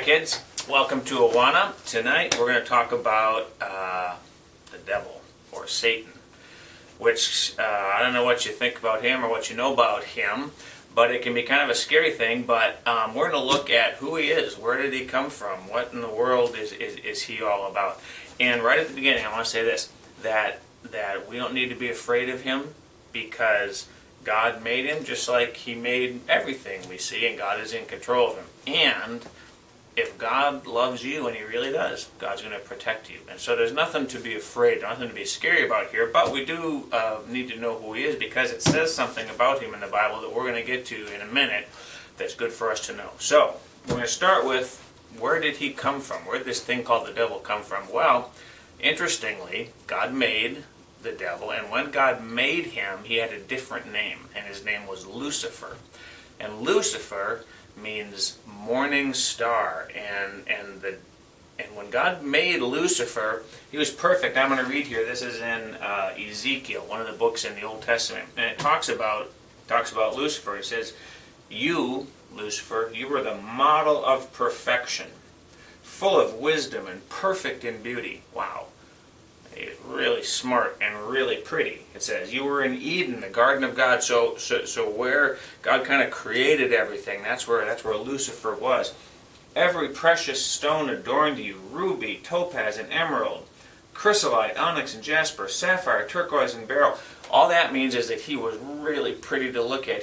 kids. Welcome to Awana. Tonight we're going to talk about the devil, or Satan, which I don't know what you think about him or what you know about him, but it can be kind of a scary thing. But we're going to look at who he is, where did he come from, what in the world is he all about. And right at the beginning I want to say this, that we don't need to be afraid of him, because God made him just like he made everything we see, and God is in control of him. And if God loves you, and he really does, God's going to protect you. And so there's nothing to be afraid, nothing to be scary about here, but we do need to know who he is, because it says something about him in the Bible that we're going to get to in a minute that's good for us to know. So we're going to start with, where did he come from? Where did this thing called the devil come from? Well, interestingly, God made the devil, and when God made him, he had a different name, and his name was Lucifer. And Lucifer means morning star, and when God made Lucifer, he was perfect. I'm going to read here. This is in Ezekiel, one of the books in the Old Testament, and it talks about Lucifer. It says, "You, Lucifer, you were the model of perfection, full of wisdom and perfect in beauty." Wow. He's really smart and really pretty. It says, "You were in Eden, the garden of God." So where God kind of created everything, that's where Lucifer was. "Every precious stone adorned you: ruby, topaz, and emerald, chrysolite, onyx, and jasper, sapphire, turquoise, and beryl." All that means is that he was really pretty to look at.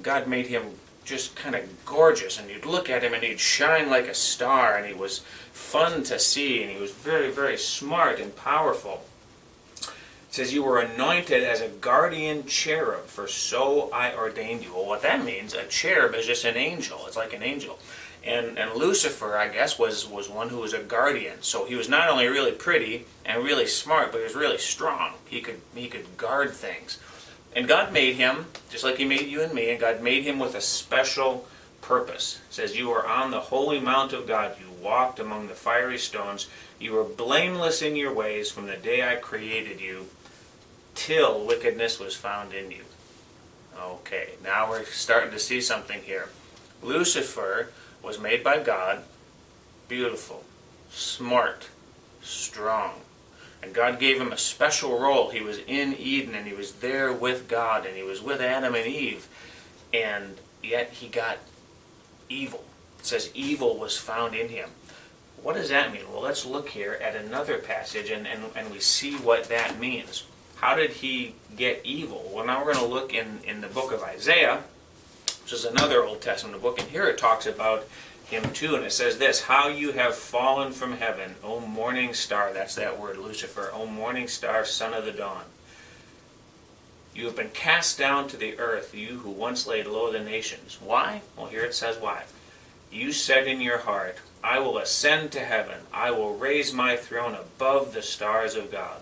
God made him just kind of gorgeous, and you'd look at him and he'd shine like a star, and he was fun to see, and he was very, very smart and powerful. It says, "You were anointed as a guardian cherub, for so I ordained you." Well, what that means, a cherub is just an angel. It's like an angel. And Lucifer, I guess, was one who was a guardian. So he was not only really pretty and really smart, but he was really strong. He could guard things. And God made him, just like he made you and me, and God made him with a special purpose. It says, "You were on the holy mount of God. You walked among the fiery stones. You were blameless in your ways from the day I created you, till wickedness was found in you." Okay, now we're starting to see something here. Lucifer was made by God, beautiful, smart, strong. And God gave him a special role. He was in Eden, and he was there with God, and he was with Adam and Eve. And yet he got evil. It says evil was found in him. What does that mean? Well, let's look here at another passage, and we see what that means. How did he get evil? Well, now we're going to look in the book of Isaiah, which is another Old Testament book, and here it talks about him too, and it says this: "How you have fallen from heaven, O morning star." That's that word, Lucifer. "O morning star, son of the dawn. You have been cast down to the earth, you who once laid low the nations." Why? Well, here it says why. "You said in your heart, I will ascend to heaven. I will raise my throne above the stars of God.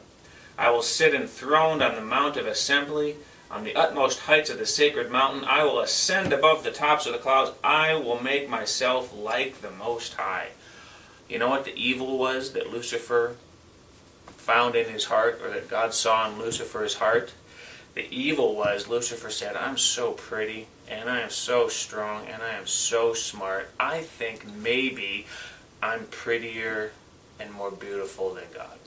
I will sit enthroned on the mount of assembly, on the utmost heights of the sacred mountain. I will ascend above the tops of the clouds. I will make myself like the Most High." You know what the evil was that Lucifer found in his heart, or that God saw in Lucifer's heart? The evil was, Lucifer said, "I'm so pretty, and I am so strong, and I am so smart. I think maybe I'm prettier and more beautiful than God.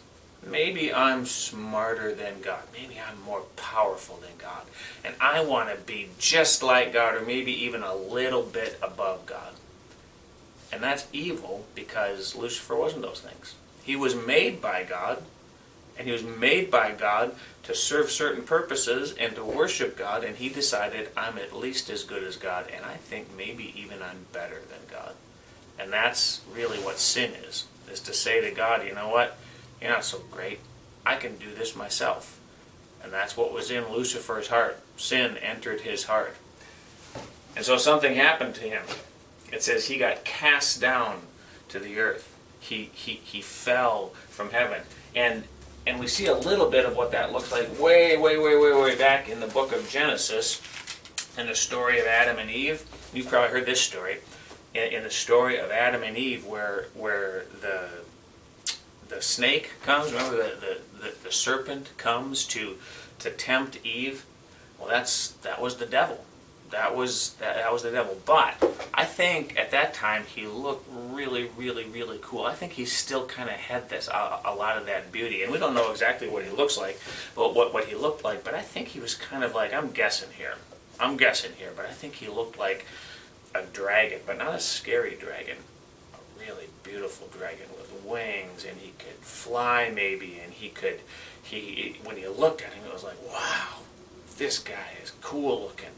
Maybe I'm smarter than God. Maybe I'm more powerful than God. And I want to be just like God, or maybe even a little bit above God." And that's evil, because Lucifer wasn't those things. He was made by God, and he was made by God to serve certain purposes and to worship God, and he decided, I'm at least as good as God, and I think maybe even I'm better than God. And that's really what sin is to say to God, you know what? You're not so great. I can do this myself. And that's what was in Lucifer's heart. Sin entered his heart. And so something happened to him. It says he got cast down to the earth. He fell from heaven. And we see a little bit of what that looks like way back in the book of Genesis, in the story of Adam and Eve. You've probably heard this story. In the story of Adam and Eve, where the snake comes, remember the serpent comes to tempt Eve? Well, that was the devil. that was the devil. But I think at that time he looked really, really, really cool. I think he still kind of had this a lot of that beauty, and we don't know exactly what he looks like, but what he looked like. But I think he was kind of like, I'm guessing here, but I think he looked like a dragon, but not a scary dragon, a really beautiful dragon with wings, and he could fly maybe, and when you looked at him, it was like, wow, this guy is cool looking.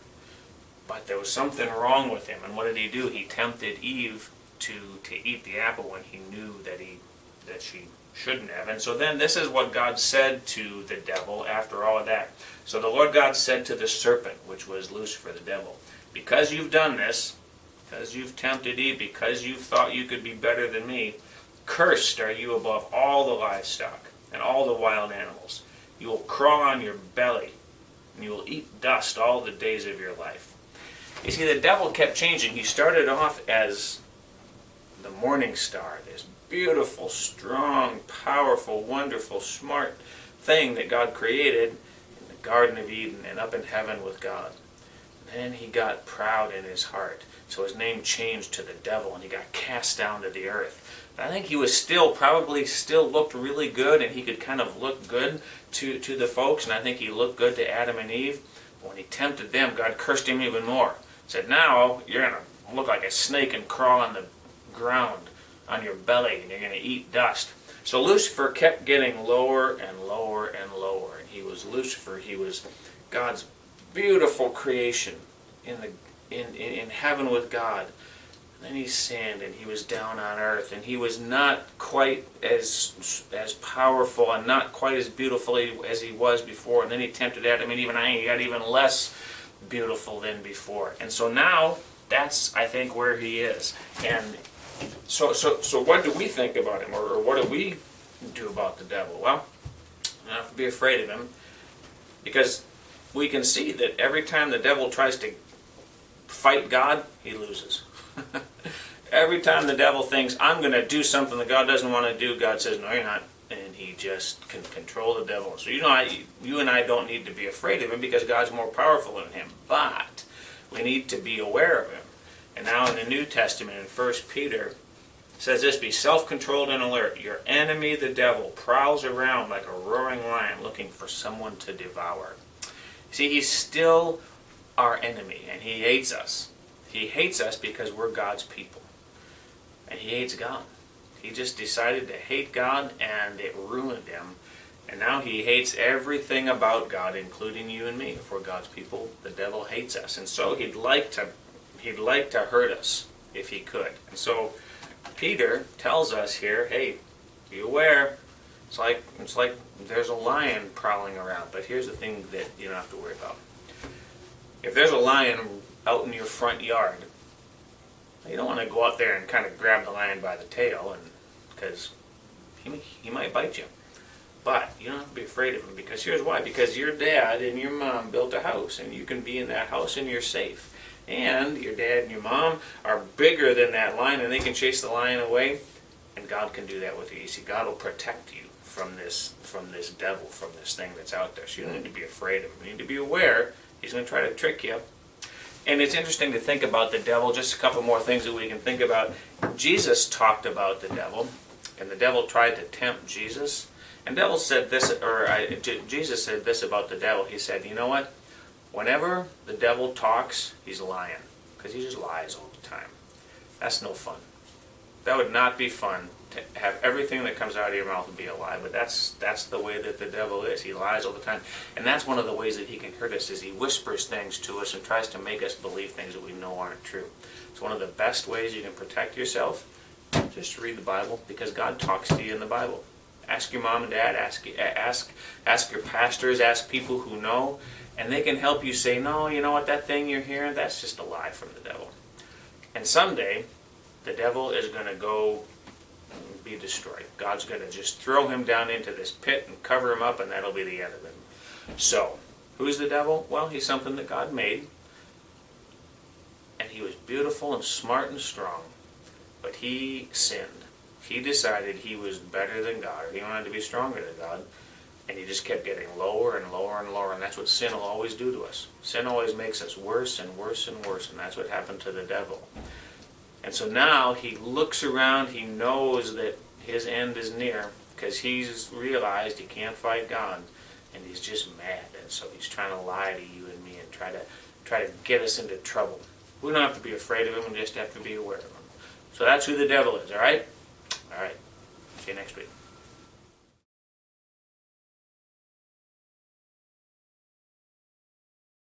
But there was something wrong with him, and what did he do? He tempted Eve to eat the apple when he knew that she shouldn't have. And so then this is what God said to the devil after all of that. So the Lord God said to the serpent, which was Lucifer, the devil, because you've done this, because you've tempted Eve, because you thought you could be better than me, cursed are you above all the livestock and all the wild animals. You will crawl on your belly, and you will eat dust all the days of your life. You see, the devil kept changing. He started off as the morning star, this beautiful, strong, powerful, wonderful, smart thing that God created in the Garden of Eden and up in heaven with God. Then he got proud in his heart, so his name changed to the devil, and he got cast down to the earth. But I think he was probably still looked really good, and he could kind of look good to the folks, and I think he looked good to Adam and Eve. But when he tempted them, God cursed him even more. Said, now you're going to look like a snake and crawl on the ground on your belly, and you're going to eat dust. So Lucifer kept getting lower and lower and lower, and he was Lucifer. He was God's beautiful creation in heaven with God. And then he sinned, and he was down on earth, and he was not quite as powerful and not quite as beautiful as he was before. And then he tempted Adam and Eve, and he got even less beautiful than before. And so now that's, I think, where he is. And so what do we think about him, or what do we do about the devil? Well, you don't have to be afraid of him, because we can see that every time the devil tries to fight God, he loses. Every time the devil thinks, I'm going to do something that God doesn't want to do, God says, no, you're not. And he just can control the devil. So you and I don't need to be afraid of him, because God's more powerful than him. But we need to be aware of him. And now in the New Testament, in 1 Peter, it says this, be self-controlled and alert. Your enemy, the devil, prowls around like a roaring lion looking for someone to devour. See, he's still our enemy, and he hates us. He hates us because we're God's people. And he hates God. He just decided to hate God, and it ruined him. And now he hates everything about God, including you and me. If we're God's people, the devil hates us. And so he'd like to hurt us if he could. And so Peter tells us here, hey, be aware. It's like there's a lion prowling around. But here's the thing that you don't have to worry about. If there's a lion out in your front yard, you don't want to go out there and kind of grab the lion by the tail, because he might bite you. But you don't have to be afraid of him, because here's why. Because your dad and your mom built a house, and you can be in that house and you're safe. And your dad and your mom are bigger than that lion, and they can chase the lion away, and God can do that with you. You see, God will protect you from this devil, from this thing that's out there. So you don't need to be afraid of him. You need to be aware he's going to try to trick you. And it's interesting to think about the devil. Just a couple more things that we can think about. Jesus talked about the devil, and the devil tried to tempt Jesus. And Jesus said this about the devil. He said, you know what? Whenever the devil talks, he's lying, because he just lies all the time. That's no fun. That would not be fun, to have everything that comes out of your mouth be a lie. But that's the way that the devil is. He lies all the time. And that's one of the ways that he can hurt us, is he whispers things to us and tries to make us believe things that we know aren't true. It's one of the best ways you can protect yourself. Just read the Bible, because God talks to you in the Bible. Ask your mom and dad, ask your pastors, ask people who know, and they can help you say, no, you know what, that thing you're hearing, that's just a lie from the devil. And someday, the devil is going to go be destroyed. God's going to just throw him down into this pit and cover him up, and that'll be the end of him. So, who's the devil? Well, he's something that God made, and he was beautiful and smart and strong, but he sinned. He decided he was better than God, or he wanted to be stronger than God, And you just kept getting lower and lower and lower, and that's what sin will always do to us. Sin always makes us worse and worse and worse, and that's what happened to the devil. And so now he looks around, he knows that his end is near, because he's realized he can't fight God, and he's just mad. And so he's trying to lie to you and me and try to get us into trouble. We don't have to be afraid of him, we just have to be aware of him. So that's who the devil is, all right? All right. See you next week.